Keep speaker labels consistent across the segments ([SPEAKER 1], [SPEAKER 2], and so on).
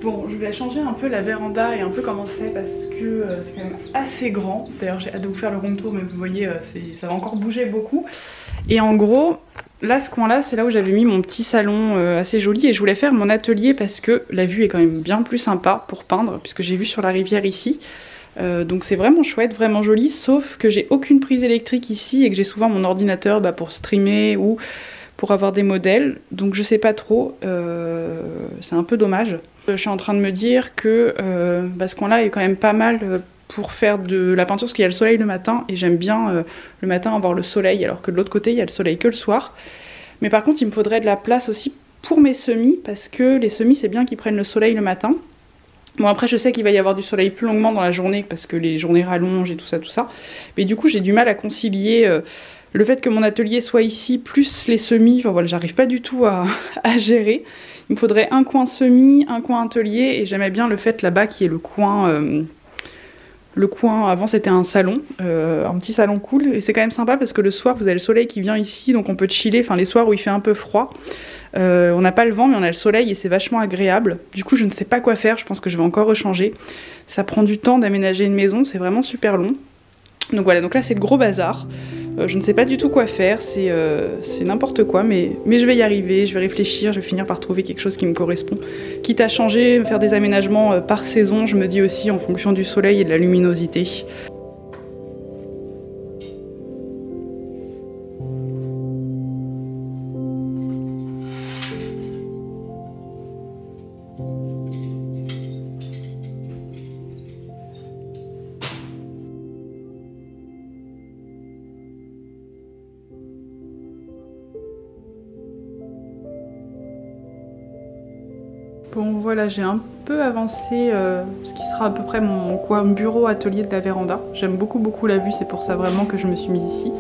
[SPEAKER 1] Bon, je vais changer un peu la véranda et un peu comment c'est parce que c'est quand même assez grand. D'ailleurs j'ai hâte de vous faire le room tour mais vous voyez ça va encore bouger beaucoup. Et en gros, là ce coin là c'est là où j'avais mis mon petit salon assez joli et je voulais faire mon atelier parce que la vue est quand même bien plus sympa pour peindre puisque j'ai vu sur la rivière ici. Donc c'est vraiment chouette, vraiment joli, sauf que j'ai aucune prise électrique ici et que j'ai souvent mon ordinateur pour streamer ou pour avoir des modèles, donc je sais pas trop, c'est un peu dommage. Je suis en train de me dire que ce coin-là est quand même pas mal pour faire de la peinture parce qu'il y a le soleil le matin et j'aime bien le matin avoir le soleil alors que de l'autre côté il y a le soleil que le soir. Mais par contre il me faudrait de la place aussi pour mes semis parce que les semis c'est bien qu'ils prennent le soleil le matin. Bon après je sais qu'il va y avoir du soleil plus longuement dans la journée parce que les journées rallongent et tout ça. Mais du coup j'ai du mal à concilier le fait que mon atelier soit ici plus les semis. Enfin voilà, j'arrive pas du tout à gérer. Il me faudrait un coin semis, un coin atelier et j'aimais bien le fait là-bas qui est le coin... avant c'était un salon, un petit salon cool et c'est quand même sympa parce que le soir vous avez le soleil qui vient ici donc on peut chiller, enfin les soirs où il fait un peu froid. On n'a pas le vent mais on a le soleil et c'est vachement agréable. Du coup je ne sais pas quoi faire, je pense que je vais encore rechanger. Ça prend du temps d'aménager une maison, c'est vraiment super long. Donc voilà, donc là c'est le gros bazar. Je ne sais pas du tout quoi faire, c'est n'importe quoi, mais je vais y arriver, je vais réfléchir, je vais finir par trouver quelque chose qui me correspond. Quitte à changer, faire des aménagements par saison, je me dis aussi en fonction du soleil et de la luminosité. Bon voilà, j'ai un peu avancé ce qui sera à peu près mon coin bureau atelier de la véranda. J'aime beaucoup la vue, c'est pour ça vraiment que je me suis mise ici.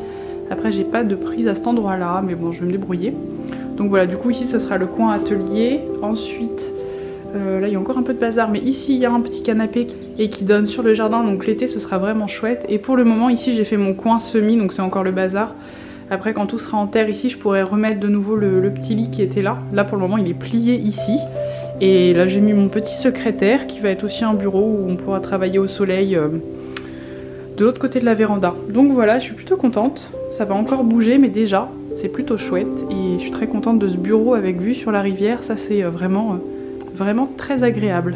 [SPEAKER 1] Après j'ai pas de prise à cet endroit là, mais bon je vais me débrouiller. Donc voilà, du coup ici ce sera le coin atelier. Ensuite, là il y a encore un peu de bazar, mais ici il y a un petit canapé et qui donne sur le jardin, donc l'été ce sera vraiment chouette. Et pour le moment ici j'ai fait mon coin semi, donc c'est encore le bazar. Après quand tout sera en terre ici, je pourrai remettre de nouveau le petit lit qui était là. Là pour le moment il est plié ici. Et là j'ai mis mon petit secrétaire qui va être aussi un bureau où on pourra travailler au soleil de l'autre côté de la véranda. Donc voilà, je suis plutôt contente. Ça va encore bouger mais déjà c'est plutôt chouette. Et je suis très contente de ce bureau avec vue sur la rivière. Ça c'est vraiment très agréable.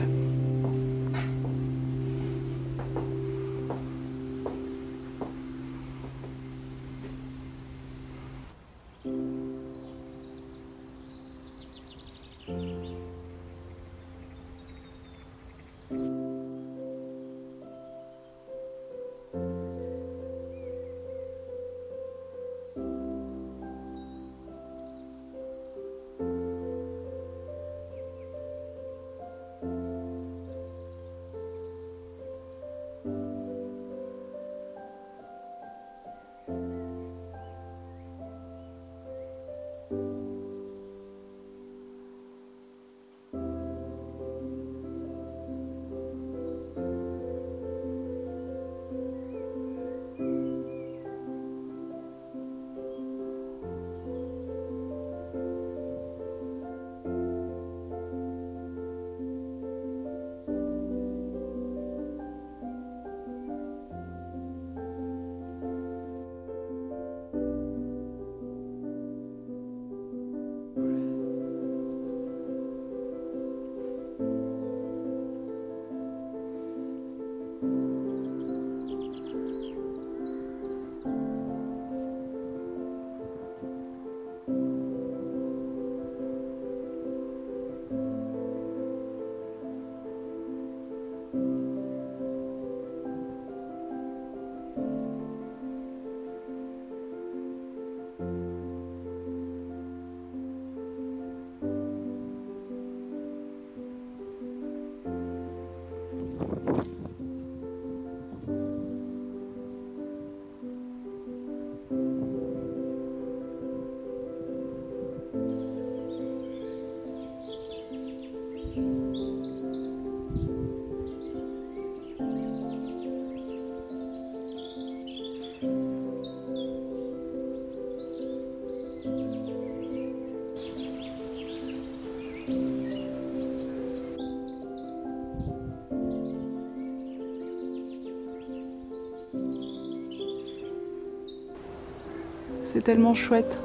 [SPEAKER 1] C'est tellement chouette.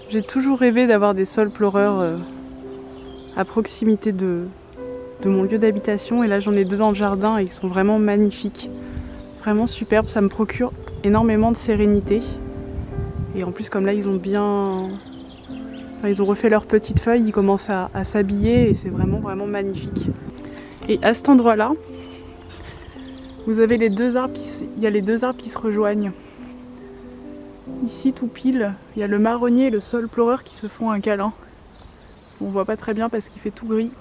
[SPEAKER 1] J'ai toujours rêvé d'avoir des sols pleureurs à proximité de mon lieu d'habitation, et là j'en ai 2 dans le jardin et ils sont vraiment magnifiques. Vraiment superbes, ça me procure énormément de sérénité. Et en plus, comme là ils ont bien... Enfin, ils ont refait leurs petites feuilles, ils commencent à s'habiller et c'est vraiment magnifique. Et à cet endroit-là, vous avez les 2 arbres il y a les 2 arbres qui se rejoignent. Ici, tout pile, il y a le marronnier et le saule pleureur qui se font un câlin. On voit pas très bien parce qu'il fait tout gris.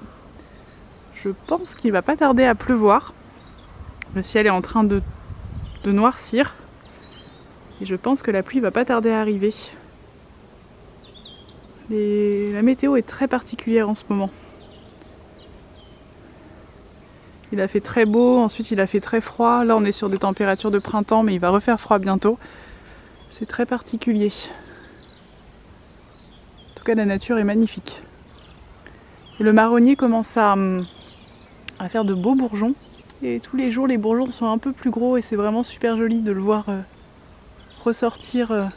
[SPEAKER 1] Je pense qu'il va pas tarder à pleuvoir. Le ciel est en train de noircir. Et je pense que la pluie va pas tarder à arriver. La météo est très particulière en ce moment. Il a fait très beau, ensuite il a fait très froid. Là on est sur des températures de printemps, mais il va refaire froid bientôt. C'est très particulier. En tout cas, la nature est magnifique. Et le marronnier commence à faire de beaux bourgeons. Et tous les jours les bourgeons sont un peu plus gros et c'est vraiment super joli de le voir ressortir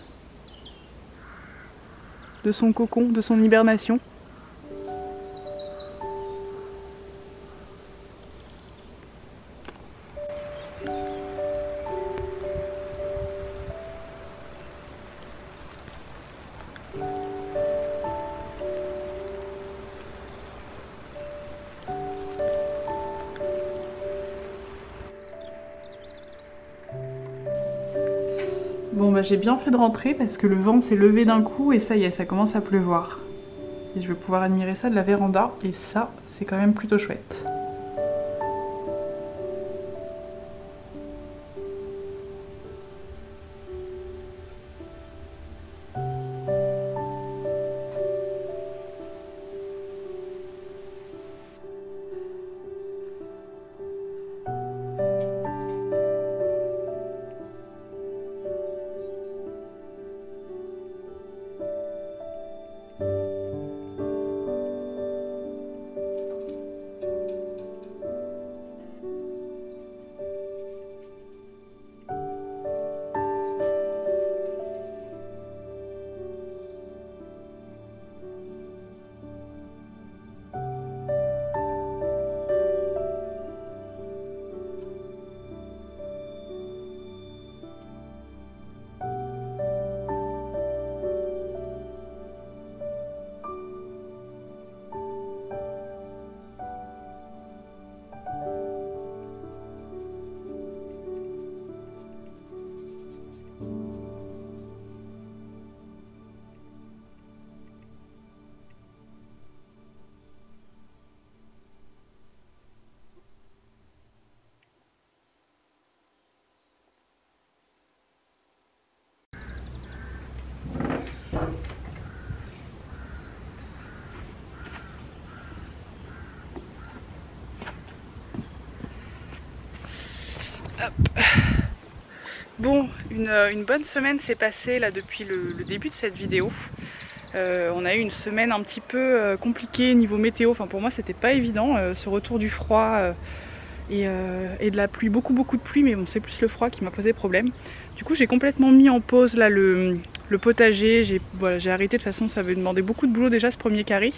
[SPEAKER 1] de son cocon, de son hibernation. Bon bah j'ai bien fait de rentrer parce que le vent s'est levé d'un coup et ça y est, ça commence à pleuvoir. Et je vais pouvoir admirer ça de la véranda et ça, c'est quand même plutôt chouette. Hop. Bon, une bonne semaine s'est passée là depuis le début de cette vidéo. On a eu une semaine un petit peu compliquée niveau météo, enfin pour moi c'était pas évident, ce retour du froid et de la pluie, beaucoup de pluie, mais bon c'est plus le froid qui m'a posé problème. Du coup j'ai complètement mis en pause là le potager, j'ai arrêté, de toute façon ça avait demandé beaucoup de boulot déjà ce premier carré.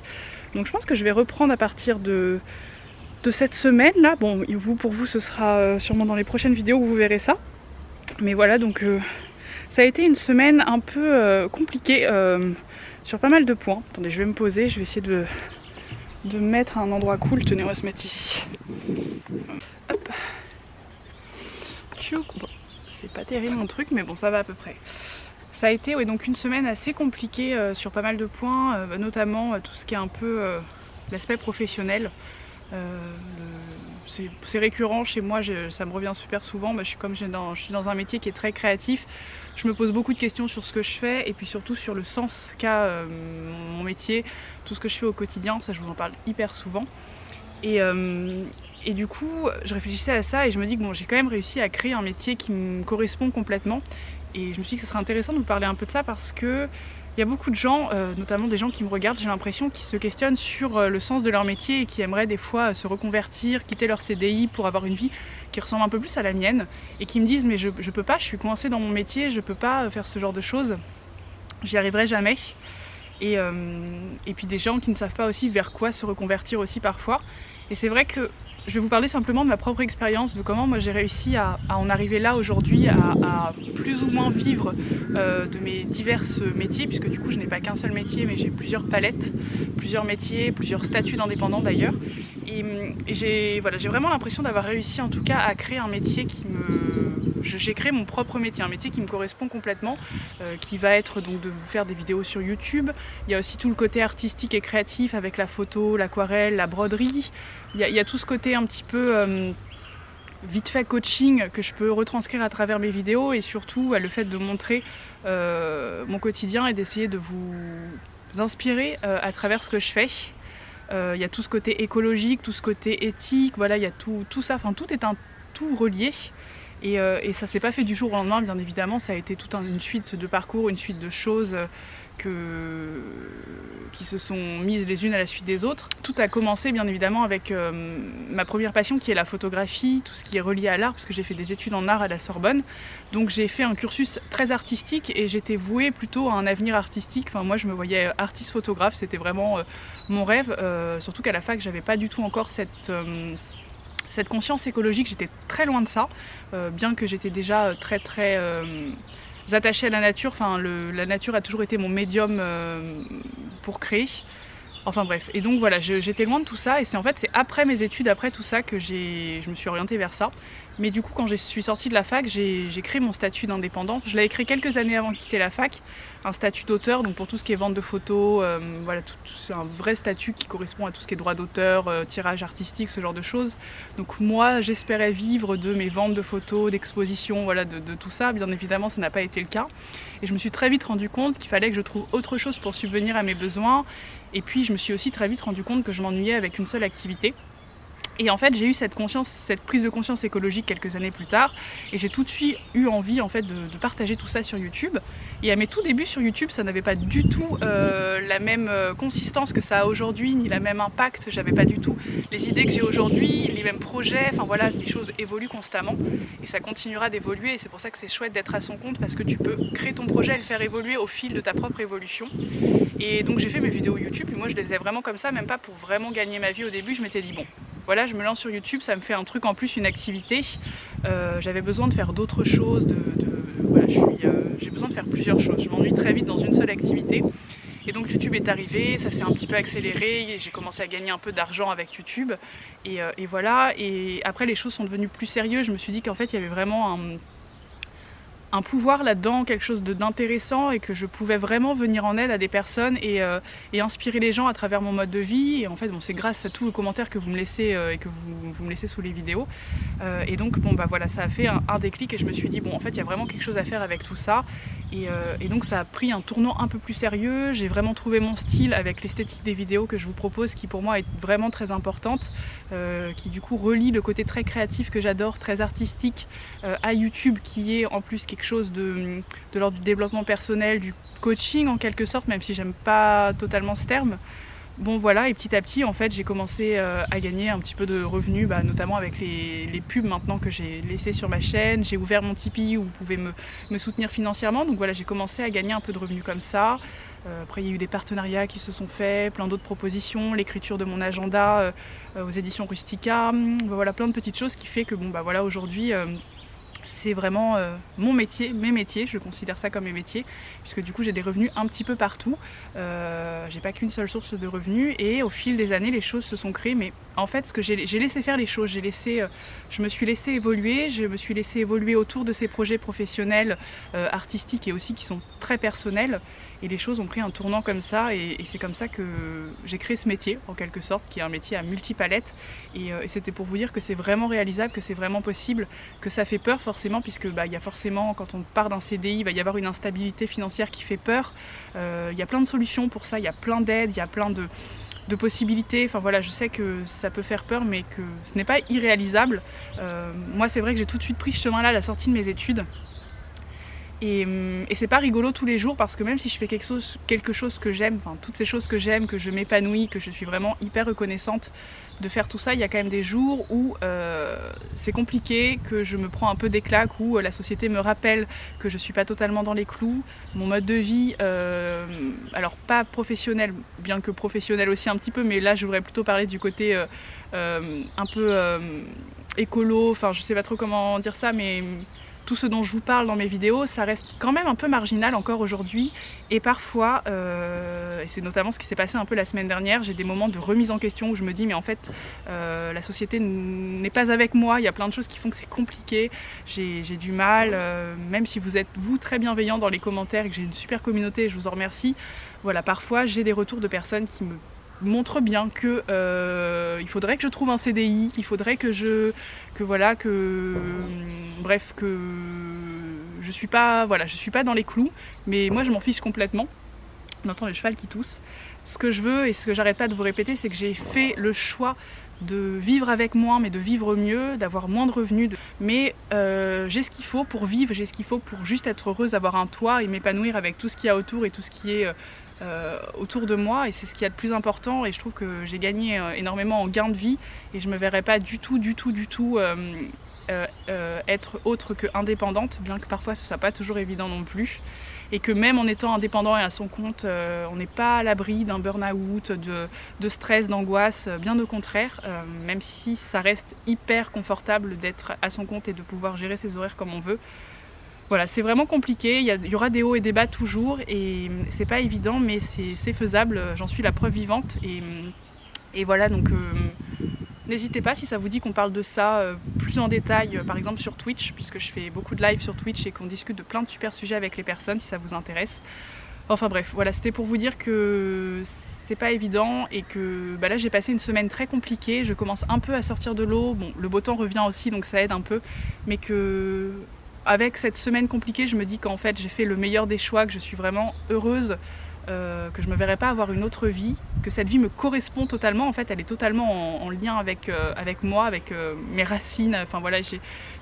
[SPEAKER 1] Donc je pense que je vais reprendre à partir de cette semaine là. Bon, pour vous ce sera sûrement dans les prochaines vidéos où vous verrez ça. Mais voilà, donc ça a été une semaine un peu compliquée sur pas mal de points. Attendez, je vais me poser, je vais essayer de me mettre à un endroit cool. Tenez, on va se mettre ici. Hop. Bon, c'est pas terrible mon truc, mais bon, ça va à peu près. Ça a été donc une semaine assez compliquée sur pas mal de points, notamment tout ce qui est un peu l'aspect professionnel. C'est récurrent chez moi, ça me revient super souvent. Je suis dans un métier qui est très créatif. Je me pose beaucoup de questions sur ce que je fais et puis surtout sur le sens qu'a mon métier, tout ce que je fais au quotidien. Ça, je vous en parle hyper souvent. Et du coup, je réfléchissais à ça et je me dis que bon, j'ai quand même réussi à créer un métier qui me correspond complètement. Et je me suis dit que ce serait intéressant de vous parler un peu de ça parce que il y a beaucoup de gens, notamment des gens qui me regardent, j'ai l'impression, qui se questionnent sur le sens de leur métier et qui aimeraient des fois se reconvertir, quitter leur CDI pour avoir une vie qui ressemble un peu plus à la mienne et qui me disent mais je peux pas, je suis coincée dans mon métier, je peux pas faire ce genre de choses. j'y arriverai jamais. Et puis des gens qui ne savent pas aussi vers quoi se reconvertir aussi parfois. Et c'est vrai que je vais vous parler simplement de ma propre expérience, de comment moi j'ai réussi à en arriver là aujourd'hui, à plus ou moins vivre de mes divers métiers, puisque du coup je n'ai pas qu'un seul métier, mais j'ai plusieurs palettes, plusieurs métiers, plusieurs statuts d'indépendants d'ailleurs. Et j'ai vraiment l'impression d'avoir réussi en tout cas à créer un métier qui me... J'ai créé mon propre métier, un métier qui me correspond complètement, qui va être donc de vous faire des vidéos sur YouTube. Il y a aussi tout le côté artistique et créatif avec la photo, l'aquarelle, la broderie. Il y a tout ce côté un petit peu vite fait coaching que je peux retranscrire à travers mes vidéos, et surtout le fait de montrer mon quotidien et d'essayer de vous inspirer à travers ce que je fais. Il y a tout ce côté écologique, tout ce côté éthique, voilà, il y a tout ça, enfin tout est tout relié. Et ça s'est pas fait du jour au lendemain, bien évidemment, ça a été toute une suite de parcours, une suite de choses qui se sont mises les unes à la suite des autres. Tout a commencé bien évidemment avec ma première passion qui est la photographie, tout ce qui est relié à l'art, parce que j'ai fait des études en art à la Sorbonne. Donc j'ai fait un cursus très artistique et j'étais vouée plutôt à un avenir artistique. Enfin, moi je me voyais artiste photographe, c'était vraiment mon rêve, surtout qu'à la fac j'avais pas du tout encore cette conscience écologique, j'étais très loin de ça, bien que j'étais déjà très attachée à la nature. Enfin, la nature a toujours été mon médium pour créer. Enfin bref, et donc voilà, j'étais loin de tout ça, et c'est après mes études, après tout ça, que je me suis orientée vers ça. Mais du coup, quand je suis sortie de la fac, j'ai créé mon statut d'indépendante. Je l'avais créé quelques années avant de quitter la fac, un statut d'auteur, donc pour tout ce qui est vente de photos, voilà, c'est un vrai statut qui correspond à tout ce qui est droit d'auteur, tirage artistique, ce genre de choses. Donc moi, j'espérais vivre de mes ventes de photos, d'expositions, voilà, de tout ça. Bien évidemment, ça n'a pas été le cas. Et je me suis très vite rendu compte qu'il fallait que je trouve autre chose pour subvenir à mes besoins. Et puis je me suis aussi très vite rendu compte que je m'ennuyais avec une seule activité. Et en fait, j'ai eu cette prise de conscience écologique quelques années plus tard, et j'ai tout de suite eu envie en fait de partager tout ça sur YouTube. Et à mes tout débuts sur YouTube, ça n'avait pas du tout la même consistance que ça a aujourd'hui, ni la même impact. J'avais pas du tout les idées que j'ai aujourd'hui, les mêmes projets. Enfin voilà, les choses évoluent constamment et ça continuera d'évoluer. Et c'est pour ça que c'est chouette d'être à son compte, parce que tu peux créer ton projet et le faire évoluer au fil de ta propre évolution. Et donc j'ai fait mes vidéos YouTube, et moi je les faisais vraiment comme ça, même pas pour vraiment gagner ma vie au début. Je m'étais dit bon, voilà, je me lance sur YouTube, ça me fait un truc en plus, une activité. J'avais besoin de faire d'autres choses, voilà, j'ai besoin de faire plusieurs choses. Je m'ennuie très vite dans une seule activité. Et donc YouTube est arrivé, ça s'est un petit peu accéléré, j'ai commencé à gagner un peu d'argent avec YouTube. Et voilà, et après les choses sont devenues plus sérieuses. Je me suis dit qu'en fait il y avait vraiment un pouvoir là-dedans, quelque chose d'intéressant, et que je pouvais vraiment venir en aide à des personnes et inspirer les gens à travers mon mode de vie. Et en fait, bon, c'est grâce à tous les commentaires que vous me laissez et que vous me laissez sous les vidéos. Et donc, bon, bah voilà, ça a fait un déclic, et je me suis dit, bon, en fait, il y a vraiment quelque chose à faire avec tout ça. Et donc, ça a pris un tournant un peu plus sérieux. J'ai vraiment trouvé mon style avec l'esthétique des vidéos que je vous propose, qui pour moi est vraiment très importante, qui du coup relie le côté très créatif que j'adore, très artistique, à YouTube, qui est en plus quelque chose de l'ordre du développement personnel, du coaching en quelque sorte, même si j'aime pas totalement ce terme. Bon voilà, et petit à petit en fait j'ai commencé à gagner un petit peu de revenus, notamment avec les pubs maintenant que j'ai laissées sur ma chaîne. J'ai ouvert mon Tipeee où vous pouvez me soutenir financièrement, donc voilà, j'ai commencé à gagner un peu de revenus comme ça. Après il y a eu des partenariats qui se sont faits, plein d'autres propositions, l'écriture de mon agenda aux éditions Rustica, voilà, plein de petites choses qui fait que bon bah voilà, aujourd'hui c'est vraiment mon métier, mes métiers, je considère ça comme mes métiers, puisque du coup j'ai des revenus un petit peu partout. J'ai pas qu'une seule source de revenus, et au fil des années les choses se sont créées, mais en fait ce que j'ai laissé faire les choses, je me suis laissé évoluer autour de ces projets professionnels, artistiques, et aussi qui sont très personnels, et les choses ont pris un tournant comme ça, et c'est comme ça que j'ai créé ce métier en quelque sorte, qui est un métier à multipalettes, et c'était pour vous dire que c'est vraiment réalisable, que c'est vraiment possible, que ça fait peur forcément, puisque il y a forcément, quand on part d'un CDI, il va y avoir une instabilité financière qui fait peur. Il y a plein de solutions pour ça, il y a plein d'aides, il y a plein de possibilités. Enfin voilà, je sais que ça peut faire peur, mais que ce n'est pas irréalisable. Moi c'est vrai que j'ai tout de suite pris ce chemin-là à la sortie de mes études. Et c'est pas rigolo tous les jours parce que même si je fais quelque chose que j'aime, enfin toutes ces choses que j'aime, que je m'épanouis, que je suis vraiment hyper reconnaissante de faire tout ça, il y a quand même des jours où c'est compliqué, que je me prends un peu des claques, où la société me rappelle que je suis pas totalement dans les clous. Mon mode de vie, alors pas professionnel, bien que professionnel aussi un petit peu, mais là je voudrais plutôt parler du côté un peu écolo, enfin je sais pas trop comment dire ça, mais tout ce dont je vous parle dans mes vidéos, ça reste quand même un peu marginal encore aujourd'hui. Et parfois, et c'est notamment ce qui s'est passé un peu la semaine dernière, j'ai des moments de remise en question où je me dis mais en fait la société n'est pas avec moi, il y a plein de choses qui font que c'est compliqué, j'ai du mal, même si vous êtes vous très bienveillants dans les commentaires et que j'ai une super communauté, je vous en remercie. Voilà, parfois j'ai des retours de personnes qui me montre bien que il faudrait que je trouve un CDI, qu'il faudrait que bref, que je suis pas dans les clous, mais moi je m'en fiche complètement. On entend le cheval qui tousse. Ce que je veux et ce que j'arrête pas de vous répéter, c'est que j'ai fait le choix de vivre avec moins, mais de vivre mieux, d'avoir moins de revenus, mais j'ai ce qu'il faut pour vivre, j'ai ce qu'il faut pour juste être heureuse, avoir un toit et m'épanouir avec tout ce qu'il y a autour et tout ce qui est autour de moi, et c'est ce qu'il y a de plus important. Et je trouve que j'ai gagné énormément en gain de vie et je me verrais pas du tout être autre que indépendante, bien que parfois ce soit pas toujours évident non plus, et que même en étant indépendant et à son compte, on n'est pas à l'abri d'un burn-out, de stress, d'angoisse, bien au contraire, même si ça reste hyper confortable d'être à son compte et de pouvoir gérer ses horaires comme on veut. Voilà, c'est vraiment compliqué, il y aura des hauts et des bas toujours, et c'est pas évident, mais c'est faisable, j'en suis la preuve vivante. Et voilà, donc n'hésitez pas si ça vous dit qu'on parle de ça plus en détail, par exemple sur Twitch, puisque je fais beaucoup de live sur Twitch et qu'on discute de plein de super sujets avec les personnes, si ça vous intéresse. Enfin bref, voilà, c'était pour vous dire que c'est pas évident et que là j'ai passé une semaine très compliquée, je commence un peu à sortir de l'eau, bon le beau temps revient aussi donc ça aide un peu, mais que avec cette semaine compliquée, je me dis qu'en fait j'ai fait le meilleur des choix, que je suis vraiment heureuse, que je me verrais pas avoir une autre vie, que cette vie me correspond totalement, en fait elle est totalement en lien avec moi, avec mes racines, enfin voilà,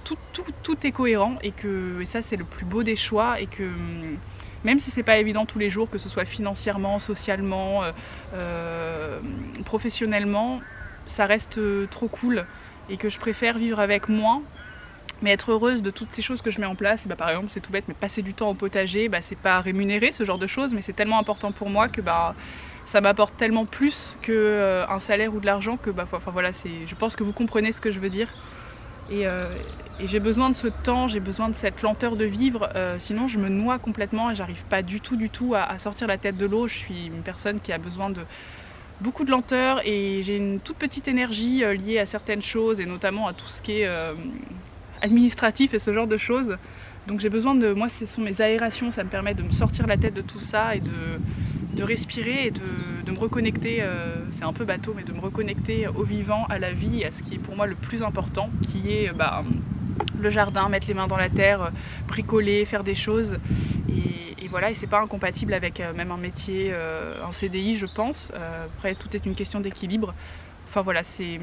[SPEAKER 1] tout est cohérent, et ça c'est le plus beau des choix, et que même si c'est pas évident tous les jours, que ce soit financièrement, socialement, professionnellement, ça reste trop cool, et que je préfère vivre avec moins, mais être heureuse de toutes ces choses que je mets en place. Et par exemple, c'est tout bête, mais passer du temps au potager, c'est pas rémunéré ce genre de choses, mais c'est tellement important pour moi que ça m'apporte tellement plus qu'un salaire ou de l'argent que voilà, je pense que vous comprenez ce que je veux dire. Et j'ai besoin de ce temps, j'ai besoin de cette lenteur de vivre, sinon je me noie complètement et j'arrive pas du tout à sortir la tête de l'eau. Je suis une personne qui a besoin de beaucoup de lenteur, et j'ai une toute petite énergie liée à certaines choses, et notamment à tout ce qui est administratif et ce genre de choses. Donc j'ai besoin moi ce sont mes aérations, ça me permet de me sortir la tête de tout ça et de respirer et de me reconnecter, c'est un peu bateau, mais de me reconnecter au vivant, à la vie, et à ce qui est pour moi le plus important, qui est le jardin, mettre les mains dans la terre, bricoler, faire des choses, et voilà, et c'est pas incompatible avec même un métier, un CDI je pense. Après tout est une question d'équilibre, enfin voilà, c'est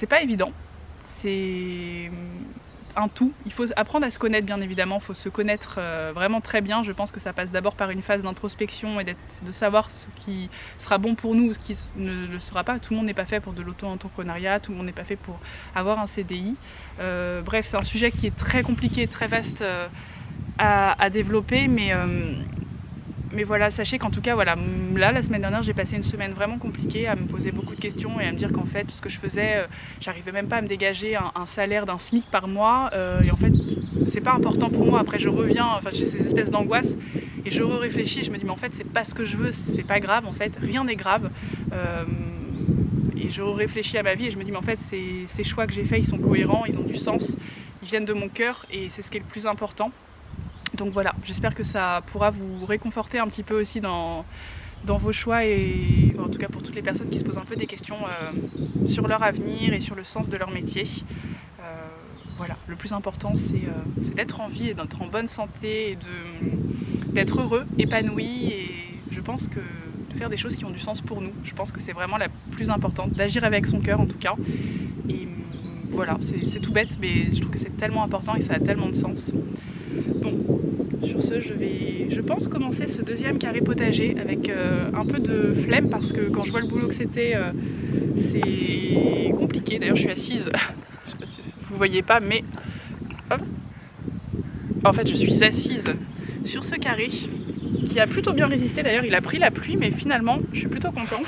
[SPEAKER 1] pas évident. C'est un tout, il faut apprendre à se connaître bien évidemment, il faut se connaître vraiment très bien. Je pense que ça passe d'abord par une phase d'introspection et de savoir ce qui sera bon pour nous ou ce qui ne le sera pas. Tout le monde n'est pas fait pour de l'auto-entrepreneuriat, tout le monde n'est pas fait pour avoir un CDI. Bref, c'est un sujet qui est très compliqué, très vaste à développer, mais voilà, sachez qu'en tout cas, voilà, là, la semaine dernière, j'ai passé une semaine vraiment compliquée, à me poser beaucoup de questions et à me dire qu'en fait, ce que je faisais, j'arrivais même pas à me dégager un salaire d'un SMIC par mois, et en fait, c'est pas important pour moi. Après, je reviens, enfin, j'ai ces espèces d'angoisse, et je réfléchis et je me dis, mais en fait, c'est pas ce que je veux, c'est pas grave, en fait, rien n'est grave. Et je réfléchis à ma vie et je me dis, mais en fait, ces choix que j'ai faits, ils sont cohérents, ils ont du sens, ils viennent de mon cœur, et c'est ce qui est le plus important. Donc voilà, j'espère que ça pourra vous réconforter un petit peu aussi dans vos choix, et en tout cas pour toutes les personnes qui se posent un peu des questions sur leur avenir et sur le sens de leur métier. Voilà, le plus important c'est d'être en vie et d'être en bonne santé, et d'être heureux, épanoui, et je pense que de faire des choses qui ont du sens pour nous, je pense que c'est vraiment la plus importante, d'agir avec son cœur en tout cas. Et voilà, c'est tout bête, mais je trouve que c'est tellement important et ça a tellement de sens. Bon, sur ce, je pense commencer ce deuxième carré potager avec un peu de flemme parce que quand je vois le boulot que c'était, c'est compliqué. D'ailleurs, je suis assise, je sais pas si vous voyez pas, mais hop. En fait, je suis assise sur ce carré qui a plutôt bien résisté. D'ailleurs, il a pris la pluie, mais finalement, je suis plutôt contente.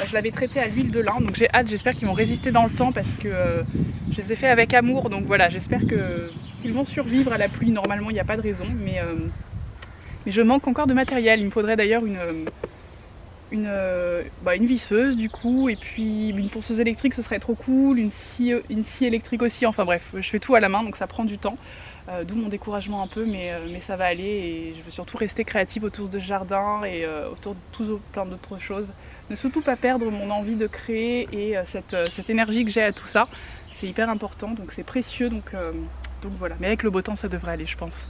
[SPEAKER 1] Je l'avais traité à l'huile de lin, donc j'ai hâte. J'espère qu'ils vont résister dans le temps parce que je les ai fait avec amour. Donc voilà, j'espère qu'ils vont survivre à la pluie. Normalement, il n'y a pas de raison, mais je manque encore de matériel. Il me faudrait d'ailleurs une visseuse du coup, et puis une ponceuse électrique, ce serait trop cool, une scie électrique aussi. Enfin bref, je fais tout à la main, donc ça prend du temps. D'où mon découragement un peu, mais ça va aller et je veux surtout rester créative autour de ce jardin et autour de plein d'autres choses. Ne surtout pas perdre mon envie de créer et cette énergie que j'ai à tout ça. C'est hyper important, donc c'est précieux, donc voilà. Mais avec le beau temps, ça devrait aller, je pense.